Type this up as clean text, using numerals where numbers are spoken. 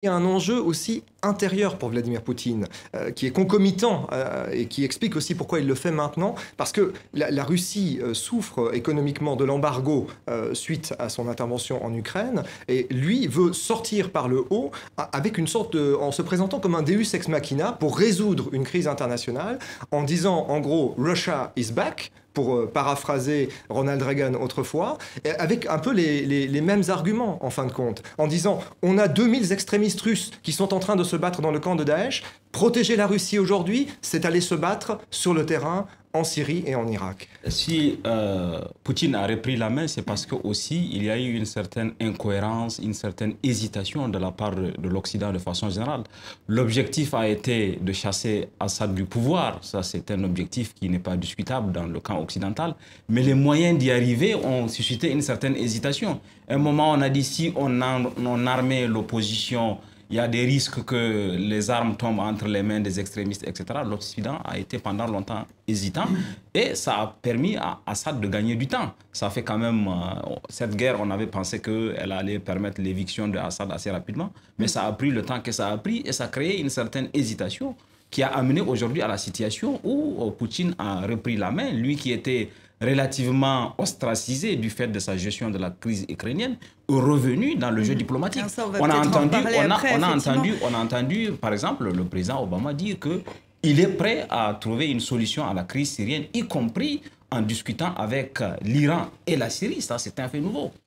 Il y a un enjeu aussi intérieur pour Vladimir Poutine, qui est concomitant et qui explique aussi pourquoi il le fait maintenant, parce que la Russie souffre économiquement de l'embargo suite à son intervention en Ukraine, et lui veut sortir par le haut avec une sorte de, en se présentant comme un Deus ex machina pour résoudre une crise internationale, en disant en gros Russia is back, pour paraphraser Ronald Reagan autrefois, avec un peu les mêmes arguments en fin de compte, en disant on a 2000 extrémistes russes qui sont en train de se battre dans le camp de Daesh, protéger la Russie aujourd'hui, c'est aller se battre sur le terrain en Syrie et en Irak. Si Poutine a repris la main, c'est parce que aussi il y a eu une certaine incohérence, une certaine hésitation de la part de l'Occident de façon générale. L'objectif a été de chasser Assad du pouvoir, ça c'est un objectif qui n'est pas discutable dans le camp occidental, mais les moyens d'y arriver ont suscité une certaine hésitation. À un moment on a dit si on armait l'opposition, il y a des risques que les armes tombent entre les mains des extrémistes, etc. L'Occident a été pendant longtemps hésitant et ça a permis à Assad de gagner du temps. Ça fait quand même... cette guerre, on avait pensé qu'elle allait permettre l'éviction de Assad assez rapidement, mais ça a pris le temps que ça a pris et ça a créé une certaine hésitation qui a amené aujourd'hui à la situation où Poutine a repris la main, lui qui était relativement ostracisé du fait de sa gestion de la crise ukrainienne, revenu dans le jeu diplomatique. Ça, on a entendu, par exemple, le président Obama dire qu'il est prêt à trouver une solution à la crise syrienne, y compris en discutant avec l'Iran et la Syrie. Ça, c'est un fait nouveau.